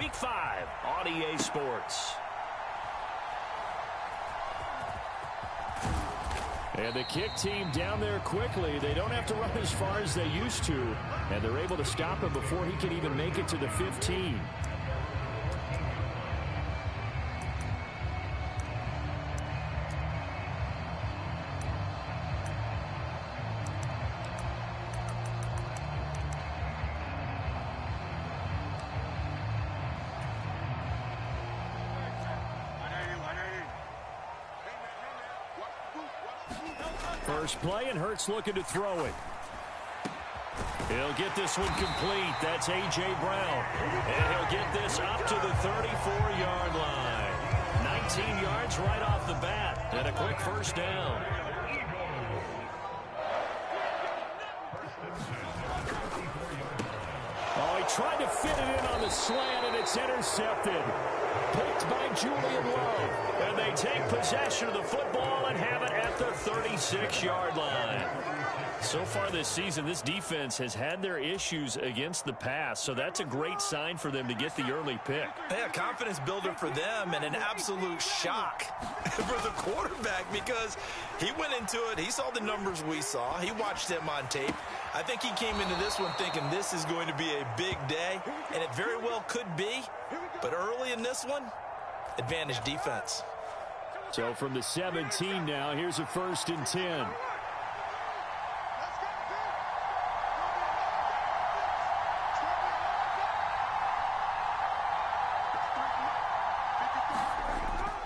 Week 5 on EA Sports. And the kick team down there quickly. They don't have to run as far as they used to. And they're able to stop him before he can even make it to the 15. First play, and Hurts looking to throw it. He'll get this one complete. That's A.J. Brown. And he'll get this up to the 34-yard line. 19 yards right off the bat. And a quick first down. Oh, he tried to fit it in on the slant, and it's intercepted. Picked by Julian Love. And they take possession of the football and have it at the 36-yard line. So far this season, this defense has had their issues against the pass, so that's a great sign for them to get the early pick. Yeah, confidence builder for them and an absolute shock for the quarterback because he went into it. He saw the numbers we saw. He watched them on tape. I think he came into this one thinking this is going to be a big day, and it very well could be. But early in this one, advantage defense. So from the 17 now, here's a 1st and 10.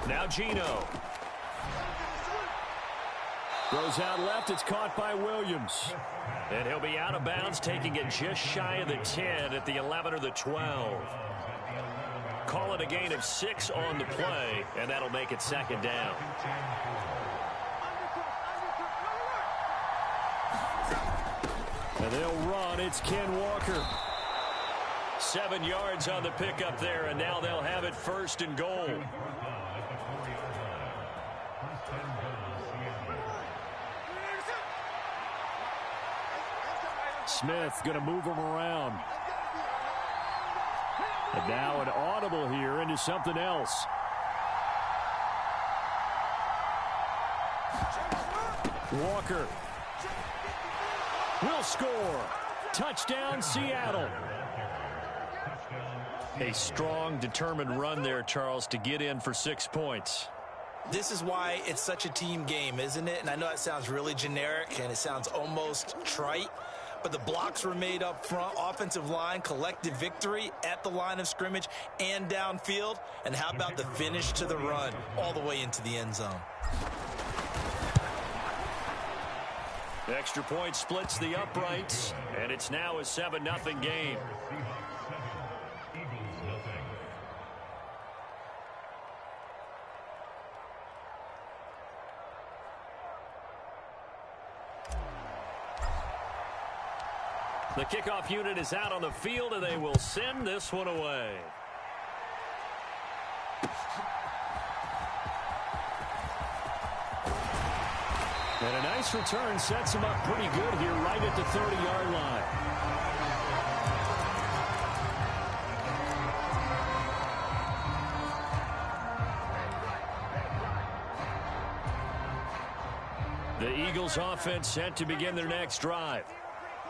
Now Geno. Throws out left. It's caught by Williams. And he'll be out of bounds, taking it just shy of the 10 at the 11 or the 12. Call it a gain of 6 on the play, and that'll make it 2nd down. And they'll run. It's Ken Walker. 7 yards on the pickup there, and now they'll have it 1st and goal. Smith going to move him around. And now an audible here into something else. Walker will score. Touchdown, Seattle. A strong, determined run there, Charles, to get in for 6 points. This is why it's such a team game, isn't it? And I know it sounds really generic and it sounds almost trite, but the blocks were made up front, offensive line, collective victory at the line of scrimmage and downfield. And how about the finish to the run all the way into the end zone? The extra point splits the uprights, and it's now a 7-0 game. The kickoff unit is out on the field, and they will send this one away. And a nice return sets him up pretty good here right at the 30-yard line. The Eagles offense set to begin their next drive.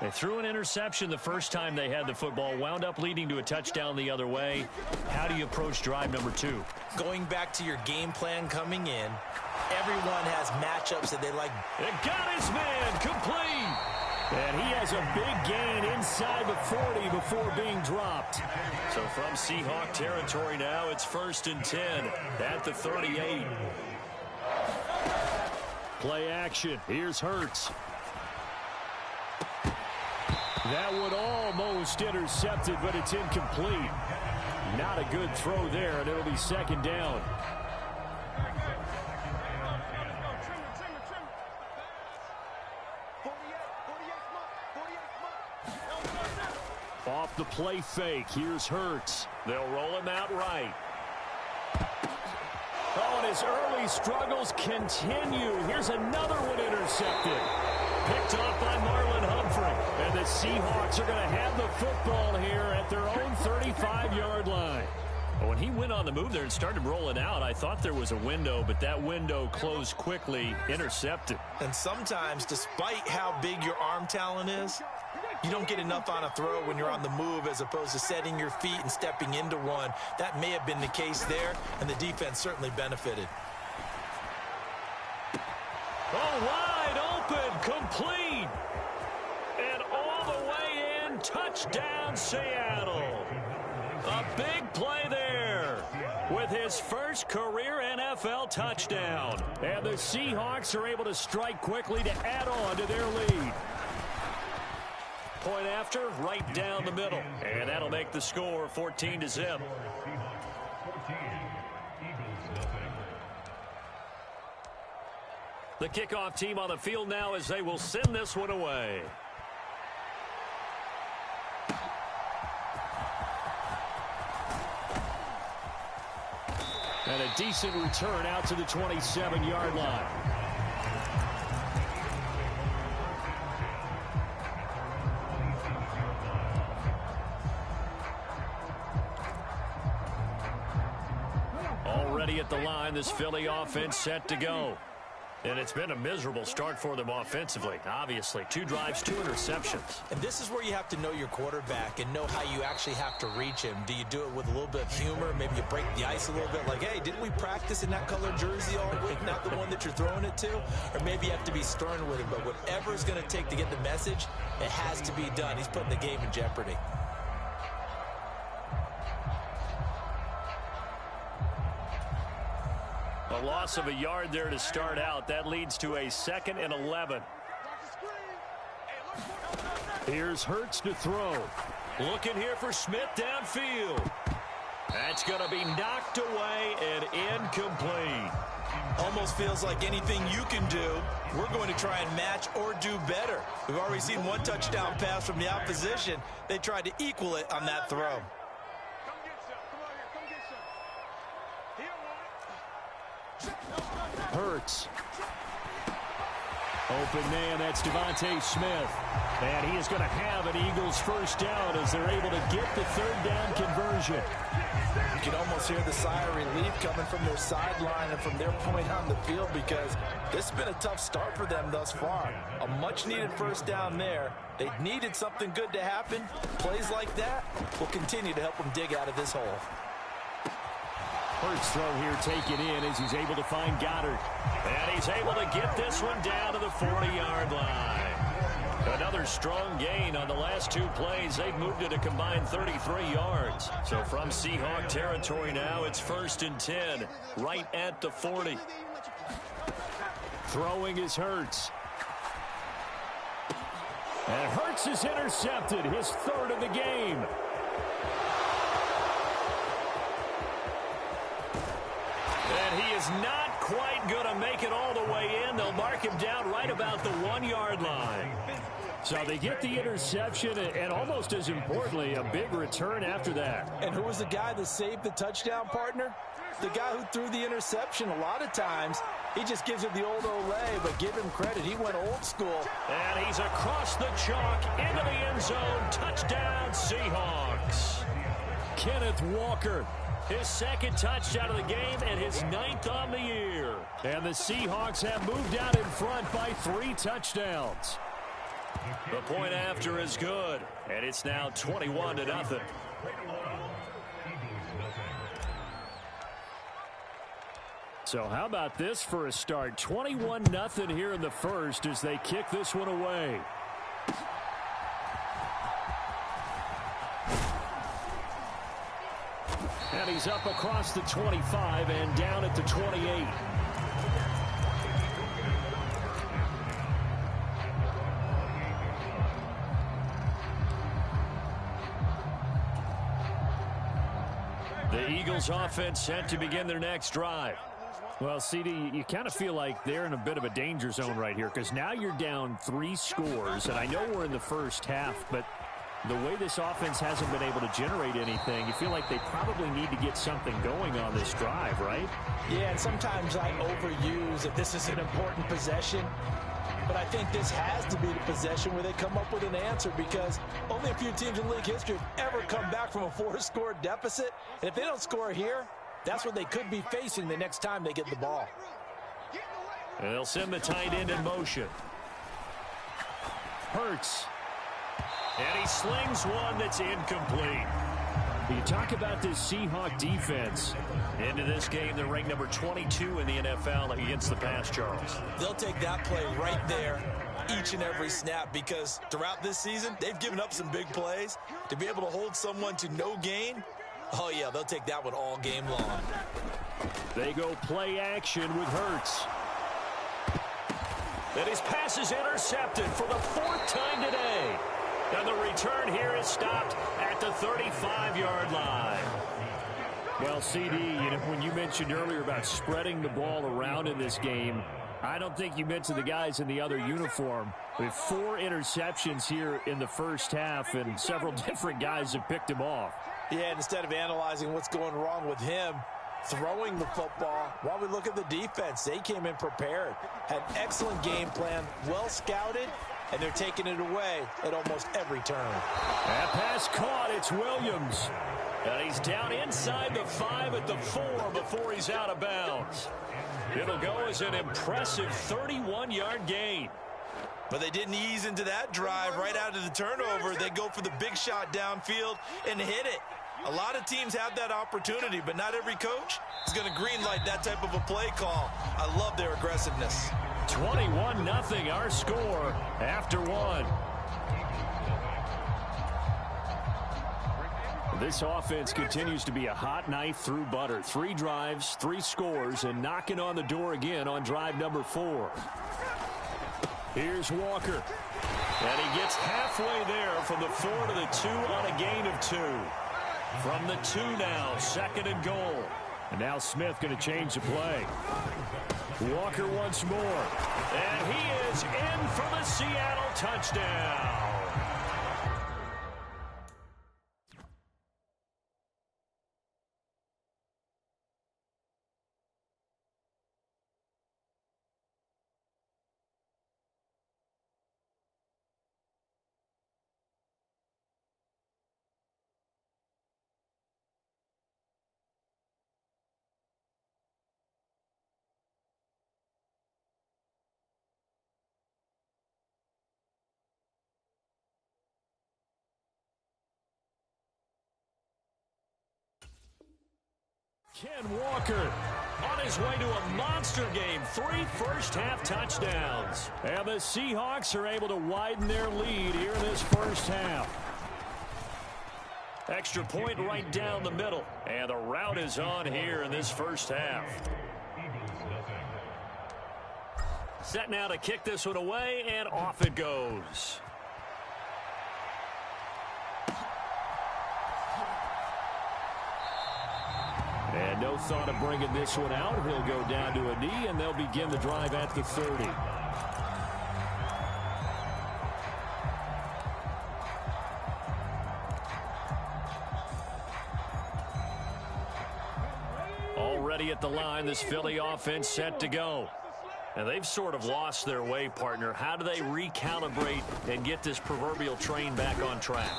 They threw an interception the first time they had the football, wound up leading to a touchdown the other way. How do you approach drive number 2? Going back to your game plan coming in, everyone has matchups that they like. It got his man complete. And he has a big gain inside the 40 before being dropped. So from Seahawk territory now, it's 1st and 10 at the 38. Play action. Here's Hurts. That would almost intercepted, but it's incomplete. Not a good throw there, and it'll be 2nd down. Off the play fake, here's Hurts. They'll roll him out right. Oh, and his early struggles continue. Here's another one intercepted. Picked off by Marlon Humphrey. And the Seahawks are going to have the football here at their own 35-yard line. When he went on the move there and started rolling out, I thought there was a window, but that window closed quickly, intercepted. And sometimes, despite how big your arm talent is, you don't get enough on a throw when you're on the move as opposed to setting your feet and stepping into one. That may have been the case there, and the defense certainly benefited. Oh, wide open, complete. And all the way in, touchdown Seattle. A big play there with his first career NFL touchdown. And the Seahawks are able to strike quickly to add on to their lead. Point after, right down the middle. And that'll make the score 14-0. The kickoff team on the field now as they will send this one away. And a decent return out to the 27-yard line. Already at the line, this Philly offense set to go. And it's been a miserable start for them offensively. Obviously, 2 drives, 2 interceptions. And this is where you have to know your quarterback and know how you actually have to reach him. Do you do it with a little bit of humor? Maybe you break the ice a little bit like, hey, didn't we practice in that color jersey all week, not the one that you're throwing it to? Or maybe you have to be stern with him. But whatever it's going to take to get the message, it has to be done. He's putting the game in jeopardy. A loss of a yard there to start out. That leads to a 2nd and 11. Here's Hurts to throw. Looking here for Smith downfield. That's going to be knocked away and incomplete. Almost feels like anything you can do, we're going to try and match or do better. We've already seen 1 touchdown pass from the opposition. They tried to equal it on that throw. Hurts. Open man, that's Devontae Smith. And he is going to have an Eagles first down as they're able to get the 3rd down conversion. You can almost hear the sigh of relief coming from their sideline and from their point on the field because this has been a tough start for them thus far. A much-needed first down there. They needed something good to happen. Plays like that will continue to help them dig out of this hole. Hurts throw here taken in as he's able to find Goddard. And he's able to get this one down to the 40-yard line. Another strong gain on the last 2 plays. They've moved it a combined 33 yards. So from Seahawk territory now, it's 1st and 10, right at the 40. Throwing is Hurts. And Hurts is intercepted, his 3rd of the game. And he is not quite going to make it all the way in. They'll mark him down right about the 1-yard line. So they get the interception, and almost as importantly, a big return after that. And who was the guy that saved the touchdown, partner? The guy who threw the interception. A lot of times, he just gives it the old Olay, but give him credit. He went old school. And he's across the chalk into the end zone. Touchdown, Seahawks. Kenneth Walker, his 2nd touchdown of the game and his 9th on the year. And the Seahawks have moved out in front by 3 touchdowns. The point after is good, and it's now 21-0. So how about this for a start? 21-0 here in the first as they kick this one away. And he's up across the 25 and down at the 28. The Eagles offense set to begin their next drive. Well, CD, you kind of feel like they're in a bit of a danger zone right here because now you're down 3 scores, and I know we're in the first half, but the way this offense hasn't been able to generate anything, you feel like they probably need to get something going on this drive, right? Yeah, and sometimes I overuse if this is an important possession. But I think this has to be the possession where they come up with an answer, because only a few teams in league history have ever come back from a 4-score deficit. And if they don't score here, that's what they could be facing the next time they get the ball. And they'll send the tight end in motion. Hurts. And he slings one that's incomplete. You talk about this Seahawk defense. Into this game, they're ranked number 22 in the NFL against the pass, Charles. They'll take that play right there each and every snap, because throughout this season, they've given up some big plays. To be able to hold someone to no gain, oh, yeah, they'll take that one all game long. They go play action with Hurts. And his pass is intercepted for the 4th time today. And the return here is stopped at the 35-yard line. Well, CD, when you mentioned earlier about spreading the ball around in this game, I don't think you mentioned the guys in the other uniform. With 4 interceptions here in the first half, and several different guys have picked him off. Yeah, instead of analyzing what's going wrong with him throwing the football, while we look at the defense, they came in prepared, had an excellent game plan, well scouted, and they're taking it away at almost every turn. That pass caught. It's Williams. And he's down inside the 5 at the 4 before he's out of bounds. It'll go as an impressive 31-yard gain. But they didn't ease into that drive right out of the turnover. They go for the big shot downfield and hit it. A lot of teams have that opportunity, but not every coach is going to greenlight that type of a play call. I love their aggressiveness. 21-0 our score after 1. This offense continues to be a hot knife through butter. 3 drives, 3 scores, and knocking on the door again on drive number 4. Here's Walker. And he gets halfway there from the 4 to the 2 on a gain of 2. From the 2 now, 2nd and goal. And now Smith going to change the play. Walker once more. And he is in for the Seattle touchdown. Ken Walker on his way to a monster game. 3 first-half touchdowns. And the Seahawks are able to widen their lead here in this first half. Extra point right down the middle. And the route is on here in this first half. Set now to kick this one away, and off it goes. And no thought of bringing this one out. He'll go down to a knee, and they'll begin the drive at the 30. Already at the line, this Philly offense set to go. And they've sort of lost their way, partner. How do they recalibrate and get this proverbial train back on track?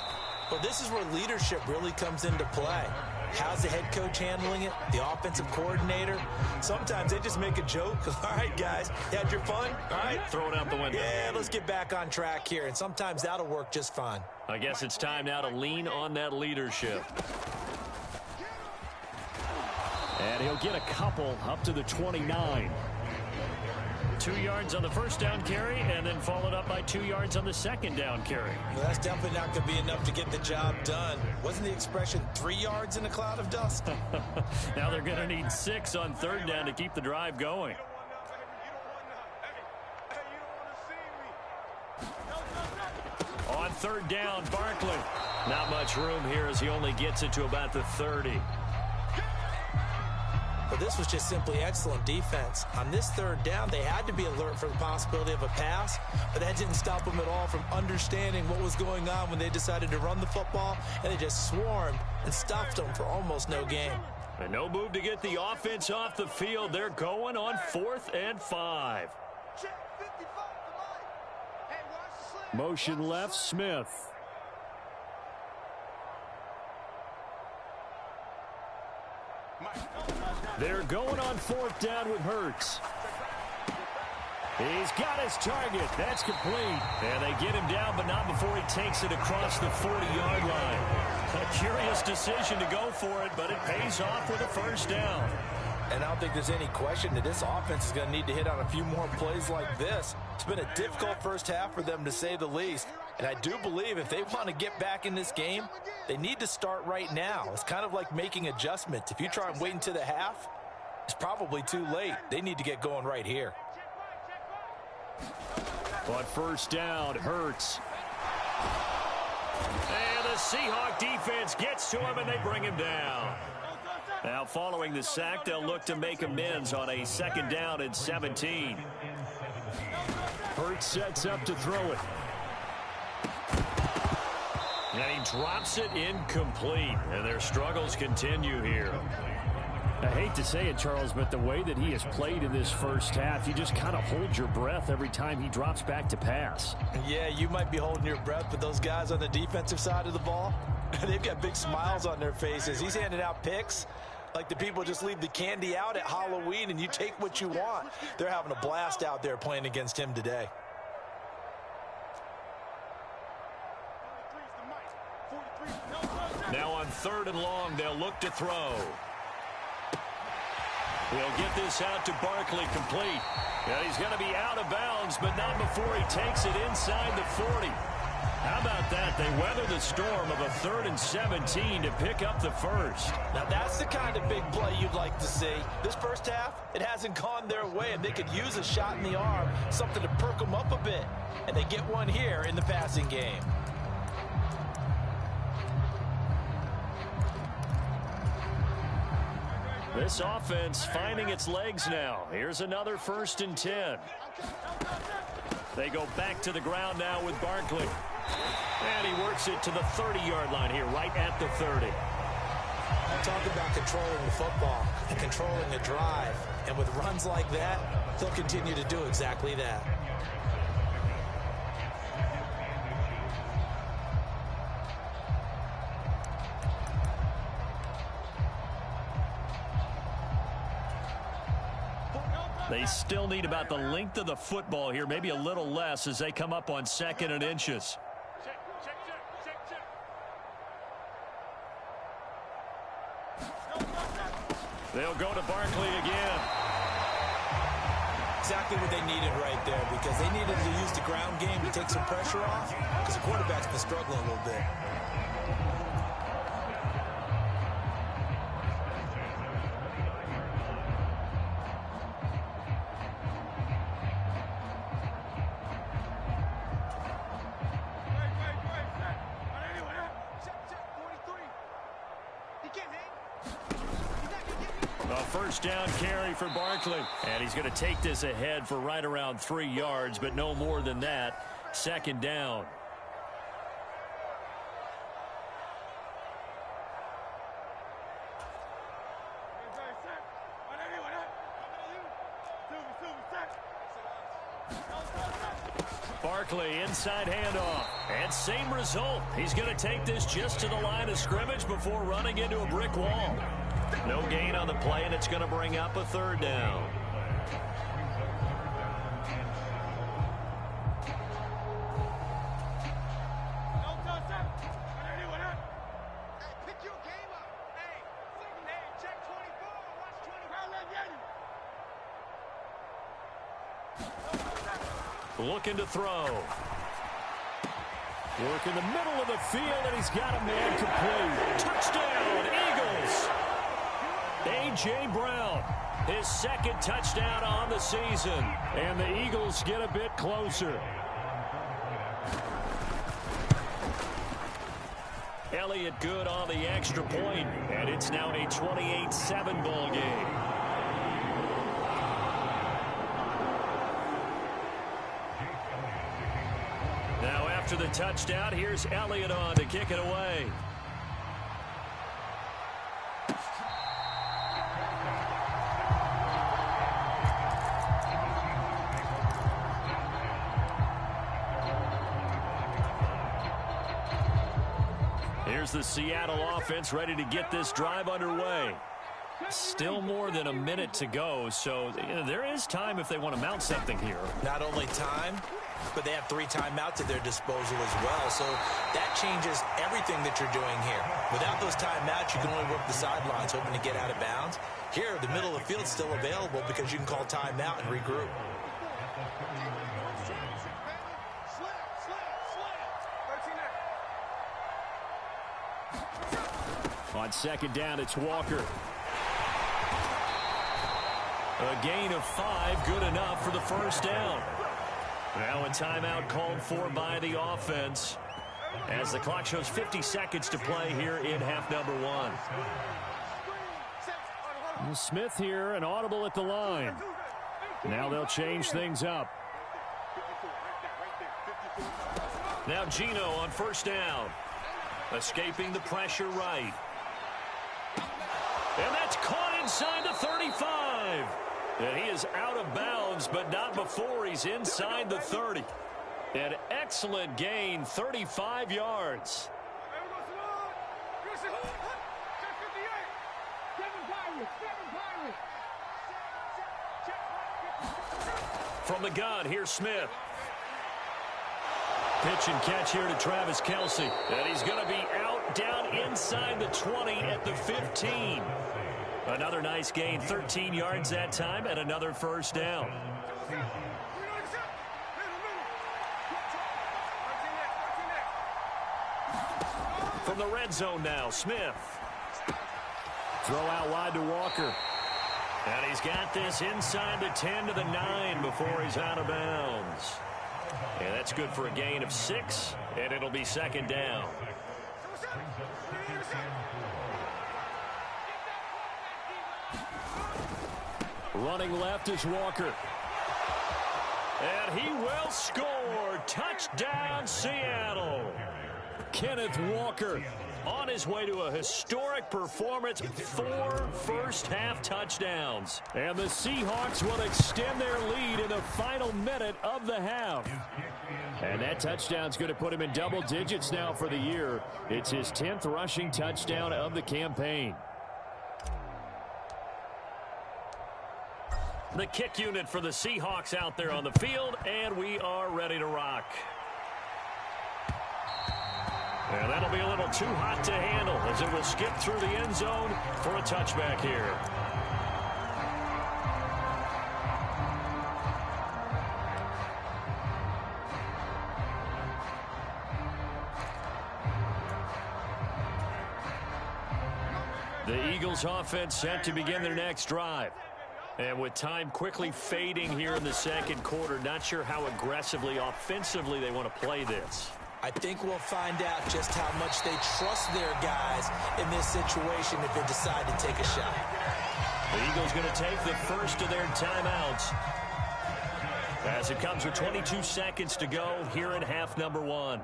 Well, this is where leadership really comes into play. How's the head coach handling it? The offensive coordinator? Sometimes they just make a joke. All right, guys, you had your fun? All right. Throw it out the window. Yeah, let's get back on track here. And sometimes that'll work just fine. I guess it's time now to lean on that leadership. And he'll get a couple up to the 29. 2 yards on the first down carry, and then followed up by 2 yards on the second down carry. Well, that's definitely not going to be enough to get the job done. Wasn't the expression 3 yards in a cloud of dust? Now they're going to need 6 on third down to keep the drive going. On third down, Barkley. Not much room here as he only gets it to about the 30. But this was just simply excellent defense. On this third down, they had to be alert for the possibility of a pass, but that didn't stop them at all from understanding what was going on when they decided to run the football, and they just swarmed and stuffed them for almost no gain. And no move to get the offense off the field. They're going on 4th and 5. Motion left, Smith. They're going on fourth down with Hurts. He's got his target. That's complete. And they get him down, but not before he takes it across the 40-yard line. A curious decision to go for it, but it pays off with a first down. And I don't think there's any question that this offense is going to need to hit on a few more plays like this. It's been a difficult first half for them, to say the least. And I do believe if they want to get back in this game, they need to start right now. It's kind of like making adjustments. If you try and wait until the half, it's probably too late. They need to get going right here. But first down, Hurts. And the Seahawk defense gets to him, and they bring him down. Now, following the sack, they'll look to make amends on a second down at 17. Hurts sets up to throw it. And he drops it incomplete. And their struggles continue here. I hate to say it, Charles, but the way that he has played in this first half, you just kind of hold your breath every time he drops back to pass. Yeah, you might be holding your breath, but those guys on the defensive side of the ball, they've got big smiles on their faces. He's handing out picks like the people just leave the candy out at Halloween and you take what you want. They're having a blast out there playing against him today. Now on third and long, they'll look to throw. He'll get this out to Barkley, complete. Yeah, he's going to be out of bounds, but not before he takes it inside the 40. How about that? They weather the storm of a 3rd and 17 to pick up the first. Now that's the kind of big play you'd like to see. This first half, it hasn't gone their way, and they could use a shot in the arm, something to perk them up a bit. And they get one here in the passing game. This offense finding its legs now. Here's another 1st and 10. They go back to the ground now with Barkley. And he works it to the 30-yard line here, right at the 30. Talk about controlling the football and controlling a drive. And with runs like that, they'll continue to do exactly that. They still need about the length of the football here, maybe a little less as they come up on 2nd and inches. They'll go to Barkley again. Exactly what they needed right there, because they needed to use the ground game to take some pressure off, because the quarterback's been struggling a little bit. First down carry for Barkley. And he's going to take this ahead for right around 3 yards, but no more than that. 2nd down. Barkley inside handoff. And same result. He's going to take this just to the line of scrimmage before running into a brick wall. No gain on the play, and it's going to bring up a 3rd down. Looking to throw. Work in the middle of the field, and he's got a man complete. Touchdown, Eagles! A.J. Brown, his 2nd touchdown on the season. And the Eagles get a bit closer. Elliott good on the extra point, and it's now a 28-7 ball game. Now after the touchdown, here's Elliott on to kick it away. here's the Seattle offense ready to get this drive underway. Still more than a minute to go, so there is time if they want to mount something here. Not only time, but they have 3 timeouts at their disposal as well. So that changes everything that you're doing here. Without those timeouts, you can only work the sidelines, hoping to get out of bounds. Here, the middle of the field is still available because you can call timeout and regroup. On second down, it's Walker. A gain of 5, good enough for the first down. Now a timeout called for by the offense as the clock shows 50 seconds to play here in half number 1. Smith here, an audible at the line. Now they'll change things up. Now Gino on first down. Escaping the pressure right. And that's caught inside the 35. And he is out of bounds, but not before he's inside the 30. An excellent gain, 35 yards. From the gun, here's Smith. Pitch and catch here to Travis Kelce. And he's going to be out down inside the 20 at the 15. Another nice gain, 13 yards that time, and another first down. From the red zone now, Smith. Throw out wide to Walker. And he's got this inside the 10 to the 9 before he's out of bounds. And that's good for a gain of 6, and it'll be second down. Running left is Walker. And he will score. Touchdown, Seattle. Kenneth Walker on his way to a historic performance, 4 first-half touchdowns. And the Seahawks will extend their lead in the final minute of the half. And that touchdown's going to put him in double digits now for the year. It's his 10th rushing touchdown of the campaign. The kick unit for the Seahawks out there on the field, and we are ready to rock. And that'll be a little too hot to handle as it will skip through the end zone for a touchback here. The Eagles offense set to begin their next drive. And with time quickly fading here in the second quarter, not sure how aggressively, offensively they want to play this. I think we'll find out just how much they trust their guys in this situation if they decide to take a shot. The Eagles going to take the first of their timeouts as it comes with 22 seconds to go here in half number 1.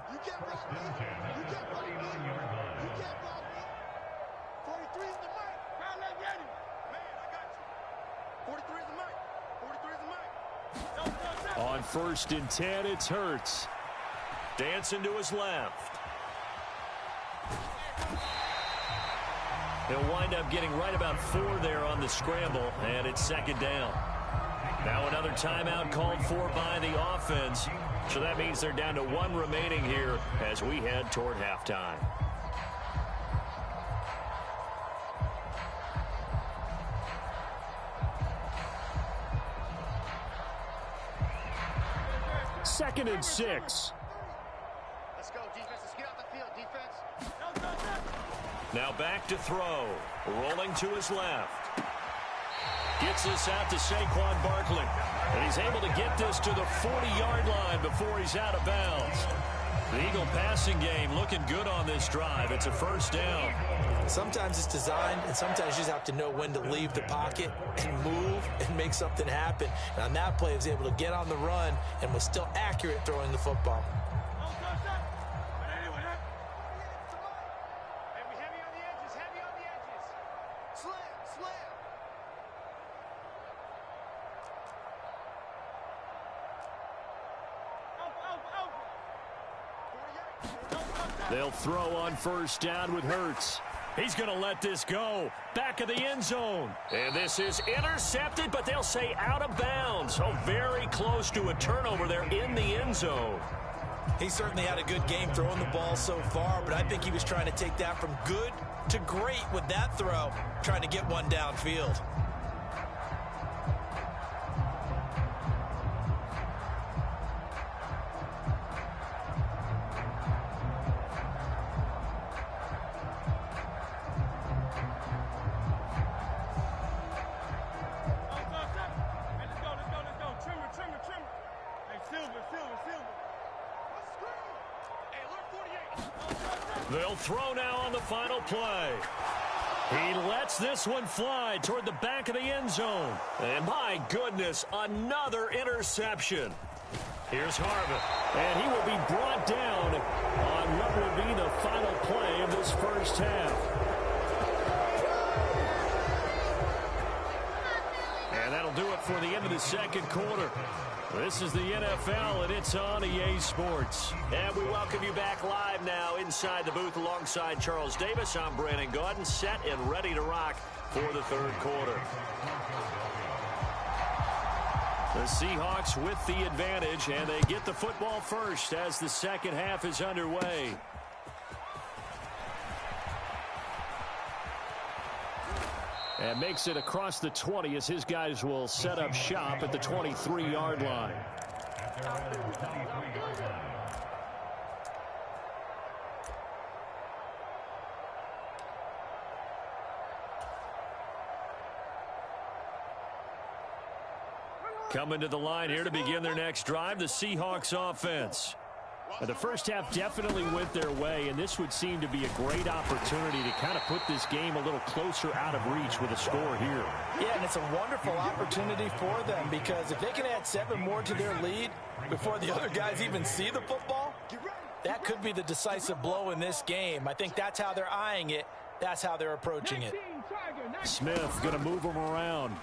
On 1st and 10, it's Hurts. Dancing to his left. He'll wind up getting right about 4 there on the scramble, and it's second down. Now another timeout called for by the offense. So that means they're down to 1 remaining here as we head toward halftime. Second and 6. Let's go, defense. Let's get off the field, defense. Now back to throw. Rolling to his left. Gets this out to Saquon Barkley. And he's able to get this to the 40-yard line before he's out of bounds. The Eagle passing game looking good on this drive. It's a first down. Sometimes it's designed, and sometimes you just have to know when to leave the pocket and move and make something happen. And on that play, he was able to get on the run and was still accurate throwing the football. They'll throw on first down with Hurts. He's going to let this go. Back of the end zone. And this is intercepted, but they'll say out of bounds. Oh, very close to a turnover there in the end zone. He certainly had a good game throwing the ball so far, but I think he was trying to take that from good to great with that throw, trying to get one downfield. They'll throw now on the final play. He lets this one fly toward the back of the end zone. And my goodness, another interception. Here's Harvin. And he will be brought down on what will be the final play of this first half. And that'll do it for the end of the second quarter. This is the NFL, and it's on EA Sports. And we welcome you back live now inside the booth alongside Charles Davis. I'm Brandon Gaudin, set and ready to rock for the third quarter. The Seahawks with the advantage, and they get the football first as the second half is underway. And makes it across the 20 as his guys will set up shop at the 23-yard line. Coming to the line here to begin their next drive, the Seahawks offense. The first half definitely went their way, and this would seem to be a great opportunity to kind of put this game a little closer out of reach with a score here. Yeah, and it's a wonderful opportunity for them because if they can add 7 more to their lead before the other guys even see the football, that could be the decisive blow in this game. I think that's how they're eyeing it. That's how they're approaching it. Smith going to move them around.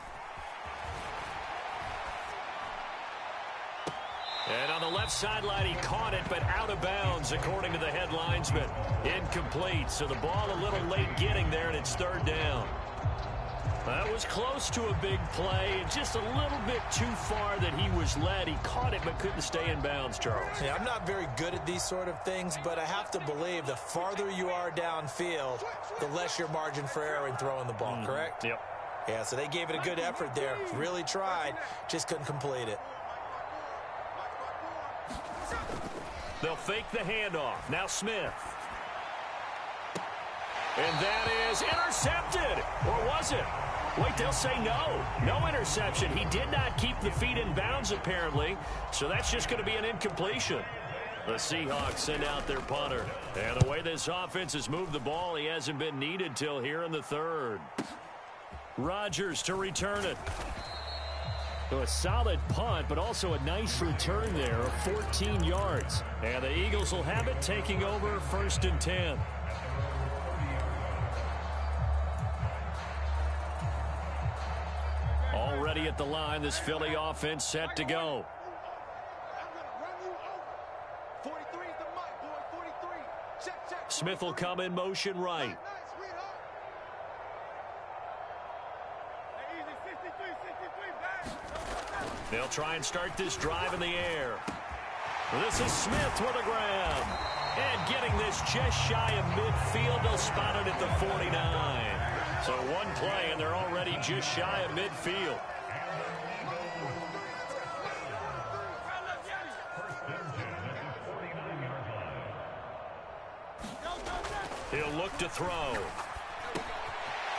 And on the left sideline, he caught it, but out of bounds, according to the head linesman. Incomplete, so the ball a little late getting there, and it's third down. That was close to a big play, and just a little bit too far that he was led. He caught it, but couldn't stay in bounds, Charles. Yeah, I'm not very good at these sort of things, but I have to believe the farther you are downfield, the less your margin for error in throwing the ball, correct? Yep. Yeah, so they gave it a good effort there. Really tried, just couldn't complete it. They'll fake the handoff. Now Smith. And that is intercepted. Or was it? Wait, they'll say no. No interception. He did not keep the feet in bounds, apparently. So that's just going to be an incompletion. The Seahawks send out their punter. And the way this offense has moved the ball, he hasn't been needed till here in the third. Rodgers to return it. So a solid punt, but also a nice return there of 14 yards. And the Eagles will have it, taking over first and 10. Already at the line, this Philly offense set to go. Smith will come in motion right. They'll try and start this drive in the air. This is Smith with a grab. And getting this just shy of midfield. They'll spot it at the 49. So one play, and they're already just shy of midfield. He'll look to throw.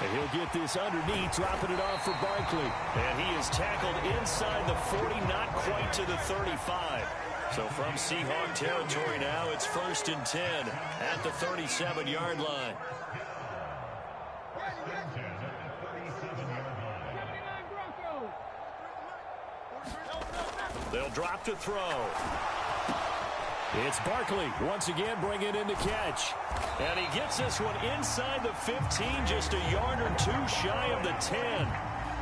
And he'll get this underneath, dropping it off for Barkley. And he is tackled inside the 40, not quite to the 35. So from Seahawk territory now, it's first and 10 at the 37-yard line. They'll drop to throw. It's Barkley once again bringing in the catch. And he gets this one inside the 15, just a yard or two shy of the 10.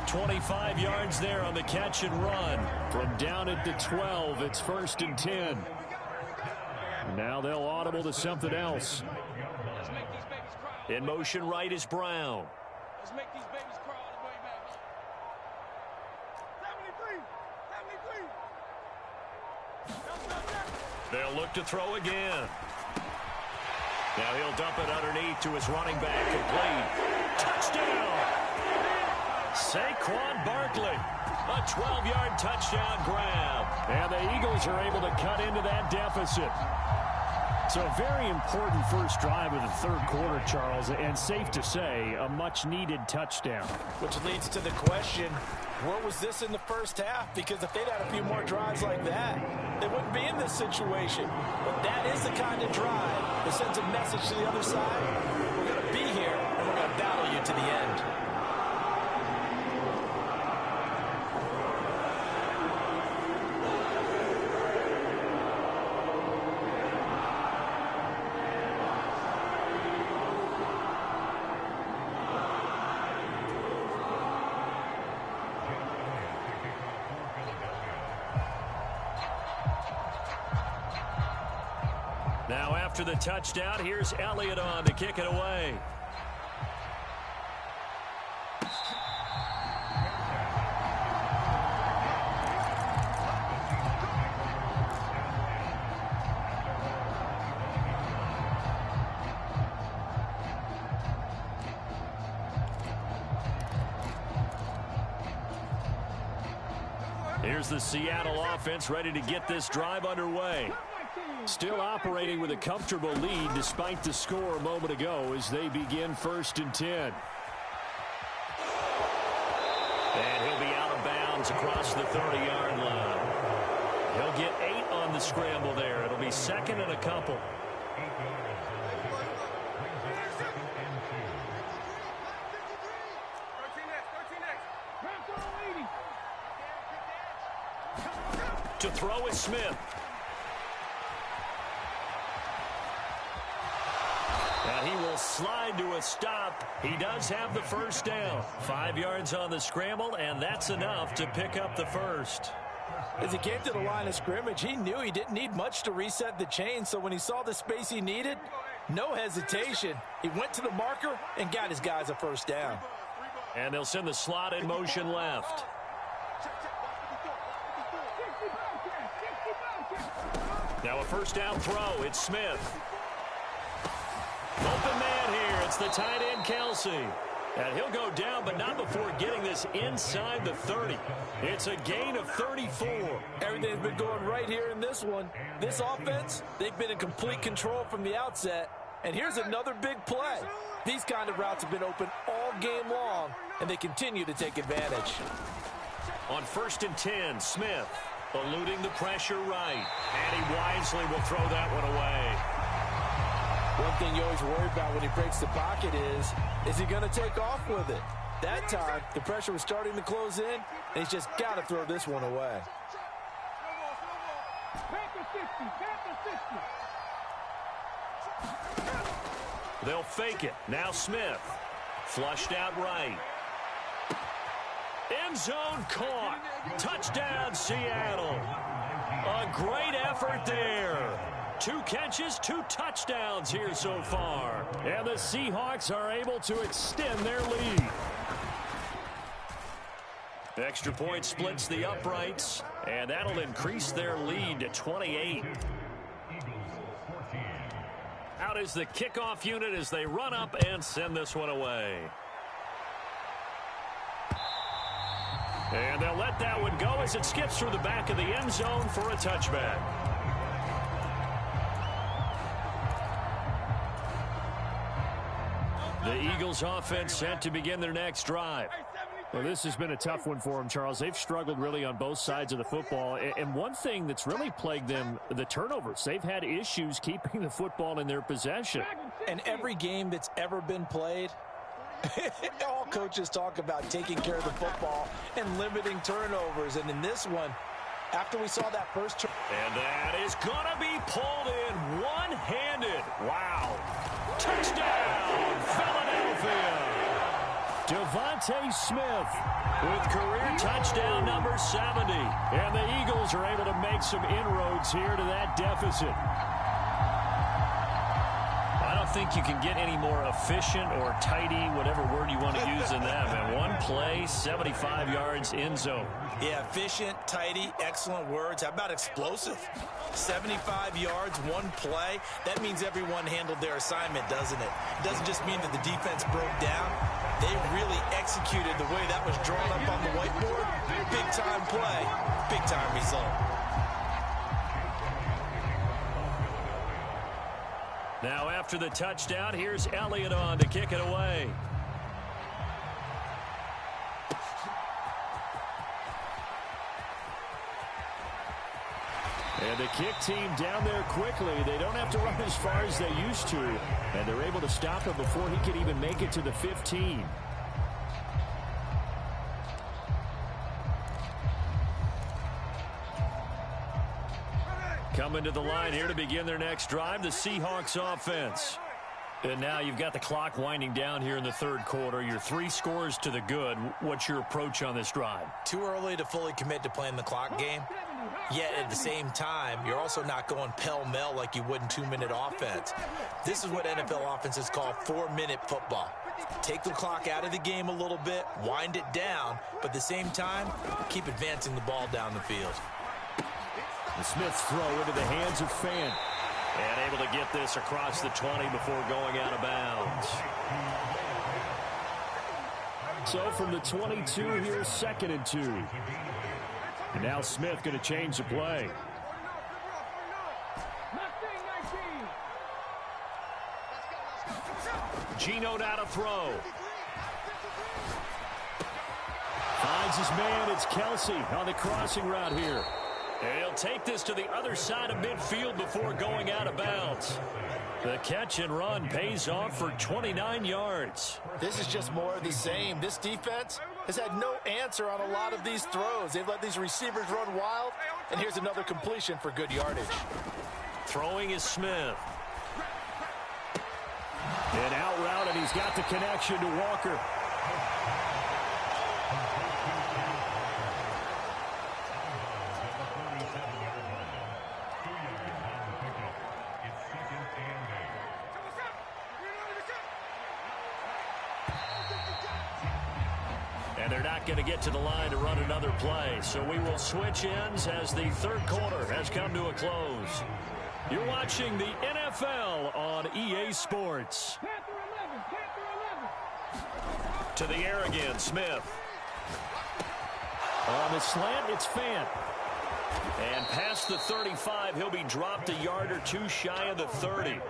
25 yards there on the catch and run. From down at the 12, it's first and 10. Now they'll audible to something else. In motion right is Brown. Let's make these babies cry all the way back. 73. They'll look to throw again. Now he'll dump it underneath to his running back. Complete. Touchdown! Saquon Barkley. A 12-yard touchdown grab. And the Eagles are able to cut into that deficit. So a very important first drive of the third quarter, Charles, and safe to say, a much-needed touchdown. Which leads to the question, where was this in the first half? Because if they'd had a few more drives like that, they wouldn't be in this situation. But that is the kind of drive that sends a message to the other side. We're going to be here, and we're going to battle you to the end. Now after the touchdown, here's Elliott on to kick it away. Here's the Seattle offense ready to get this drive underway. Still operating with a comfortable lead despite the score a moment ago as they begin 1st and 10. And he'll be out of bounds across the 30-yard line. He'll get 8 on the scramble there. It'll be 2nd and a couple. To throw is Smith. Now he will slide to a stop. He does have the first down. 5 yards on the scramble, and that's enough to pick up the first. As he came to the line of scrimmage, he knew he didn't need much to reset the chain, so when he saw the space he needed, no hesitation. He went to the marker and got his guys a first down. And they'll send the slot in motion left. Now a first down throw. It's Smith. Open man here. It's the tight end, Kelsey. And he'll go down, but not before getting this inside the 30. It's a gain of 34. Everything's been going right here in this one. This offense, they've been in complete control from the outset. And here's another big play. These kind of routes have been open all game long, and they continue to take advantage. On 1st and 10, Smith eluding the pressure right. And he wisely will throw that one away. One thing you always worry about when he breaks the pocket is he going to take off with it? That time, the pressure was starting to close in, and he's just got to throw this one away. They'll fake it. Now Smith. Flushed out right. End zone caught. Touchdown, Seattle. A great effort there. 2 catches, 2 touchdowns here so far. And the Seahawks are able to extend their lead. Extra point splits the uprights, and that'll increase their lead to 28. Out is the kickoff unit as they run up and send this one away. And they'll let that one go as it skips through the back of the end zone for a touchback. The Eagles offense set to begin their next drive. Well, this has been a tough one for them, Charles. They've struggled really on both sides of the football. And one thing that's really plagued them, the turnovers. They've had issues keeping the football in their possession. And every game that's ever been played, all coaches talk about taking care of the football and limiting turnovers. And in this one, after we saw that first and that is going to be pulled in one-handed. Wow. Touchdown, Philadelphia. Devontae Smith with career touchdown number 70. And the Eagles are able to make some inroads here to that deficit. think you can get any more efficient or tidy, whatever word you want to use in that. And one play, 75 yards in zone. Yeah, efficient, tidy, excellent words. How about explosive? 75 yards, one play. That means everyone handled their assignment, doesn't it? It doesn't just mean that the defense broke down. They really executed the way that was drawn up on the whiteboard. Big-time play, big-time result. Now after the touchdown, here's Elliott on to kick it away. And the kick team down there quickly. They don't have to run as far as they used to. And they're able to stop him before he could even make it to the 15. Coming to the line here to begin their next drive, the Seahawks offense. And now you've got the clock winding down here in the third quarter. Your 3 scores to the good. What's your approach on this drive? Too early to fully commit to playing the clock game. Yet at the same time, you're also not going pell-mell like you would in 2-minute offense. This is what NFL offenses call 4-minute football. Take the clock out of the game a little bit, wind it down, but at the same time, keep advancing the ball down the field. The Smith's throw into the hands of Fant. And able to get this across the 20 before going out of bounds. So from the 22, here's 2nd and 2. And now Smith going to change the play. Geno now to throw. Finds his man. It's Kelsey on the crossing route here. And he'll take this to the other side of midfield before going out of bounds. The catch and run pays off for 29 yards. This is just more of the same. This defense has had no answer on a lot of these throws. They've let these receivers run wild, and here's another completion for good yardage. Throwing is Smith. And out route, and he's got the connection to Walker. And they're not going to get to the line to run another play. So we will switch ends as the third quarter has come to a close. You're watching the NFL on EA Sports. To the air again, Smith. On the slant, it's Fant. And past the 35, he'll be dropped a yard or two shy of the 30.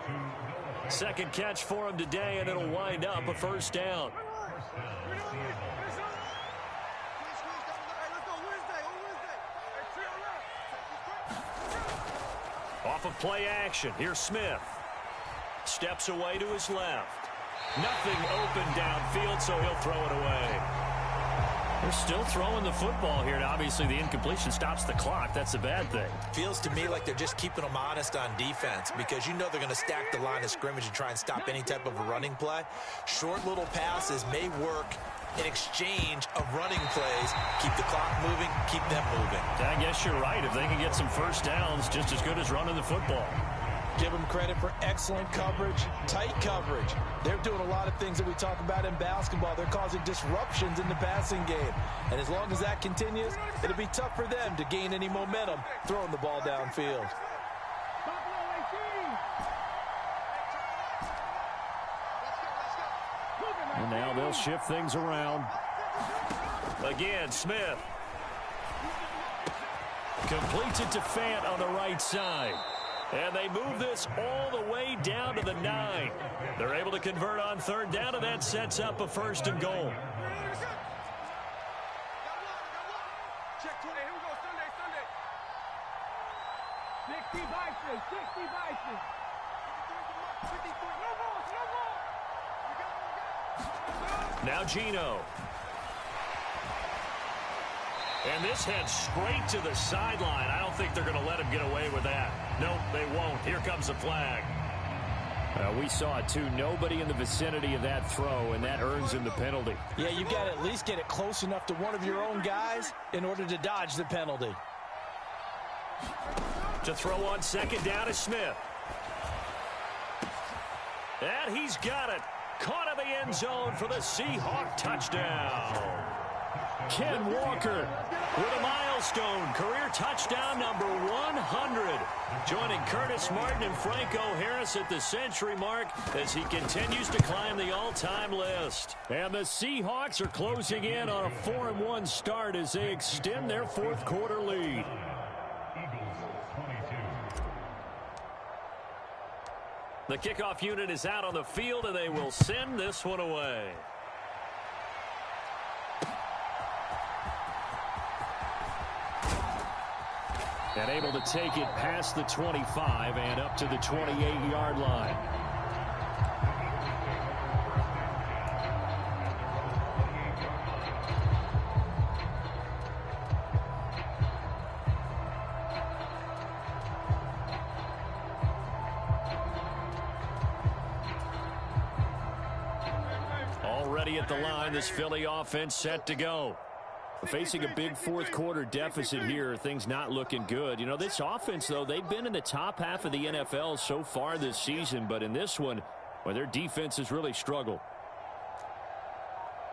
Second catch for him today, and it'll wind up a first down. Off of play action, here's Smith. Steps away to his left. Nothing open downfield, so he'll throw it away. They're still throwing the football here, and obviously the incompletion stops the clock. That's a bad thing. Feels to me like they're just keeping them honest on defense because you know they're going to stack the line of scrimmage and try and stop any type of a running play. Short little passes may work in exchange of running plays. Keep the clock moving, keep them moving. I guess you're right. If they can get some first downs, just as good as running the football. Give them credit for excellent coverage, tight coverage. They're doing a lot of things that we talk about in basketball. They're causing disruptions in the passing game. And as long as that continues, it'll be tough for them to gain any momentum throwing the ball downfield. And now they'll shift things around. Again, Smith. Completes it to Fant on the right side. And they move this all the way down to the 9. They're able to convert on third down, and that sets up a first and goal. Check 20. Here we go. Sunday. 60 Vikings. 60 Vikings. 53. No more. Now Geno. And this heads straight to the sideline. I don't think they're going to let him get away with that. Nope, they won't. Here comes the flag. We saw it, too. Nobody in the vicinity of that throw, and that earns him the penalty. Yeah, you've got to at least get it close enough to one of your own guys in order to dodge the penalty. To throw on second down is Smith. And he's got it. Caught in the end zone for the Seahawk touchdown. Ken Walker with a milestone career touchdown number 100. Joining Curtis Martin and Franco Harris at the century mark as he continues to climb the all-time list. And the Seahawks are closing in on a 4-1 start as they extend their fourth quarter lead. The kickoff unit is out on the field, and they will send this one away. And able to take it past the 25 and up to the 28-yard line. Already at the line, this Philly offense set to go. Facing a big fourth quarter deficit here, things not looking good. You know, this offense, though, they've been in the top half of the NFL so far this season, but in this one, well, their defense has really struggled.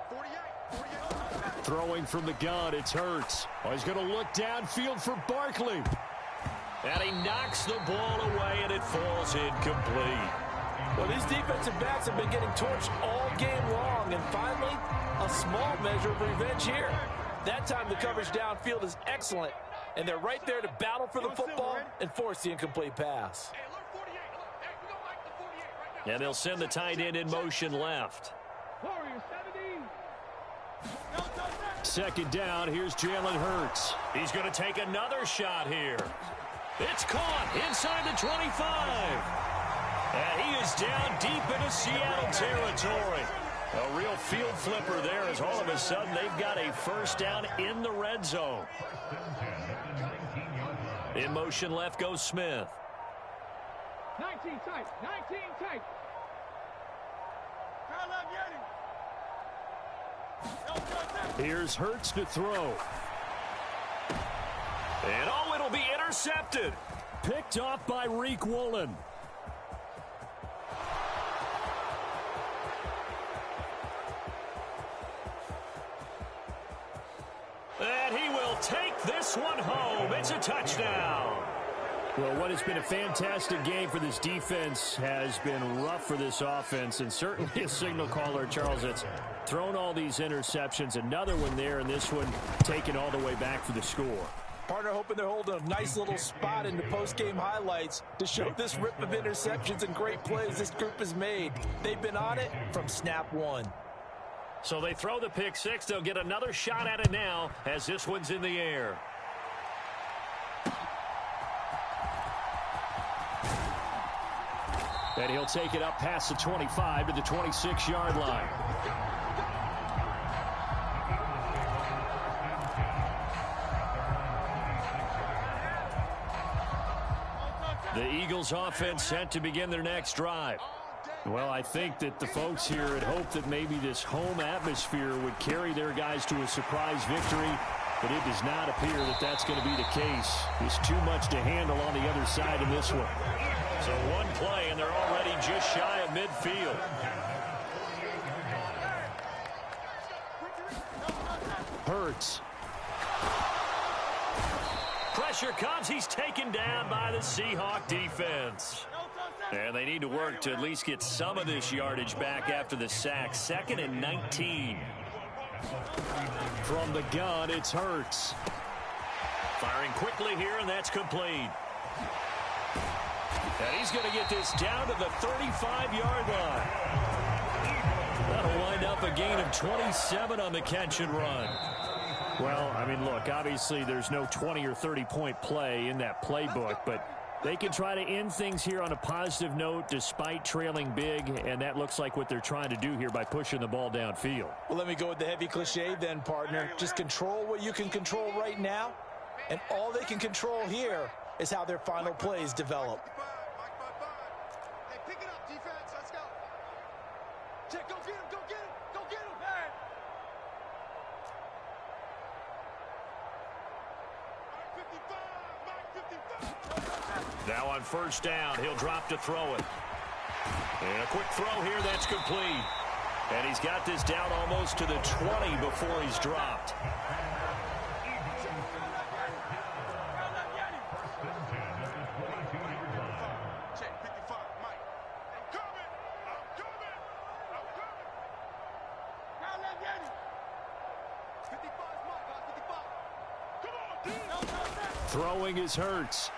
48. Throwing from the gun, it's Hurts. Oh, he's going to look downfield for Barkley. And he knocks the ball away, and it falls incomplete. Well, these defensive backs have been getting torched all game long, and finally, a small measure of revenge here. That time the coverage downfield is excellent, and they're right there to battle for the football and force the incomplete pass. And they'll send the tight end in motion left. Second down, here's Jalen Hurts. He's going to take another shot here. It's caught inside the 25. And he is down deep into Seattle territory. A real field flipper there as all of a sudden they've got a first down in the red zone. In motion left goes Smith. 19 tight, 19 tight. Here's Hurts to throw. And oh, it'll be intercepted. Picked off by Reek Woolen. And he will take this one home. It's a touchdown. Well, what has been a fantastic game for this defense has been rough for this offense, and certainly a signal caller, Charles, that's thrown all these interceptions. Another one there, and this one taken all the way back for the score. Partner hoping they're holding a nice little spot in the post-game highlights to show this rip of interceptions and great plays this group has made. They've been on it from snap one. So they throw the pick six. They'll get another shot at it now as this one's in the air. And he'll take it up past the 25 to the 26-yard line. The Eagles offense set to begin their next drive. Well, I think that the folks here had hoped that maybe this home atmosphere would carry their guys to a surprise victory, but it does not appear that that's going to be the case. There's too much to handle on the other side in this one. So one play, and they're already just shy of midfield. Hurts. Pressure comes. He's taken down by the Seahawk defense. And they need to work to at least get some of this yardage back after the sack. 2nd and 19. From the gun, it's Hurts. Firing quickly here, and that's complete. And he's going to get this down to the 35-yard line. That'll wind up a gain of 27 on the catch and run. Well, I mean, look, obviously there's no 20 or 30-point play in that playbook, but they can try to end things here on a positive note despite trailing big, and that looks like what they're trying to do here by pushing the ball downfield. Well, let me go with the heavy cliche then, partner. Just control what you can control right now, and all they can control here is how their final plays develop. Hey, pick it up, defense. Let's go. Check, go get him, go get him, go get him. Hey. Mark 55, Mark 55. Now on first down, he'll drop to throw it. And a quick throw here, that's complete. And he's got this down almost to the 20 before he's dropped. Throwing is Hurts.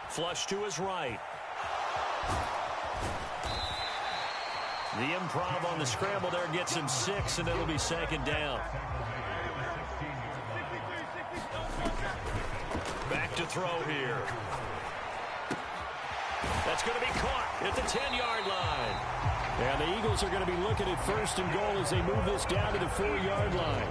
Flush to his right. The improv on the scramble there gets him 6, and it'll be second down. Back to throw here. That's going to be caught at the 10-yard line. And the Eagles are going to be looking at first and goal as they move this down to the 4-yard line.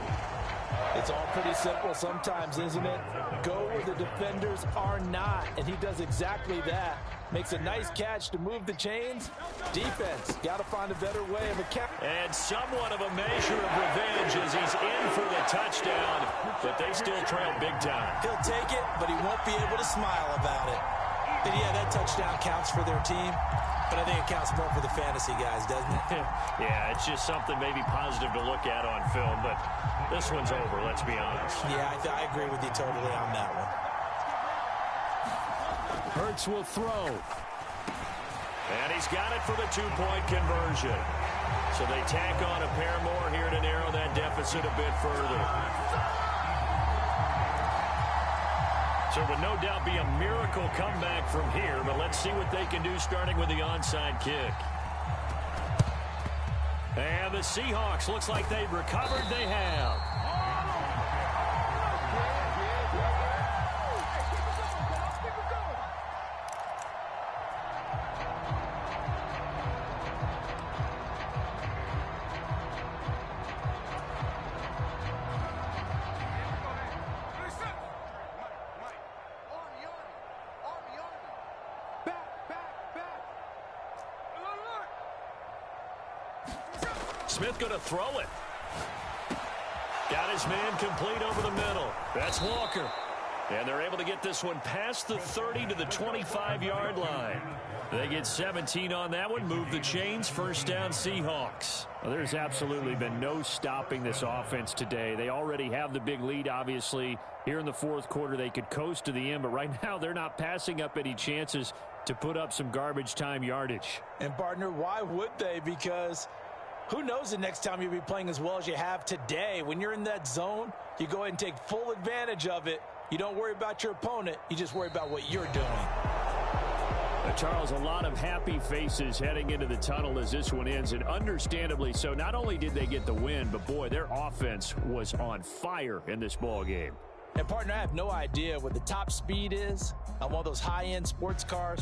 It's all pretty simple sometimes, isn't it? Go where the defenders are not, and he does exactly that. Makes a nice catch to move the chains. Defense, got to find a better way of account. And somewhat of a measure of revenge as he's in for the touchdown, but they still trail big time. He'll take it, but he won't be able to smile about it. And yeah, that touchdown counts for their team, but I think it counts more for the fantasy guys, doesn't it? Yeah, it's just something maybe positive to look at on film, but this one's over, let's be honest. Yeah, I agree with you totally on that one. Hurts will throw. And he's got it for the 2-point conversion. So they tack on a pair more here to narrow that deficit a bit further. So it would no doubt be a miracle comeback from here, but let's see what they can do starting with the onside kick. And the Seahawks, looks like they've recovered. They have. Smith going to throw it. Got his man complete over the middle. That's Walker. And they're able to get this one past the 30 to the 25-yard line. They get 17 on that one. Move the chains. First down, Seahawks. Well, there's absolutely been no stopping this offense today. They already have the big lead, obviously. Here in the fourth quarter, they could coast to the end. But right now, they're not passing up any chances to put up some garbage time yardage. And, partner, why would they? Because who knows the next time you'll be playing as well as you have today. When you're in that zone, you go ahead and take full advantage of it. You don't worry about your opponent. You just worry about what you're doing. Charles, a lot of happy faces heading into the tunnel as this one ends, and understandably so. Not only did they get the win, but, boy, their offense was on fire in this ball game. And, partner, I have no idea what the top speed is on one of those high-end sports cars.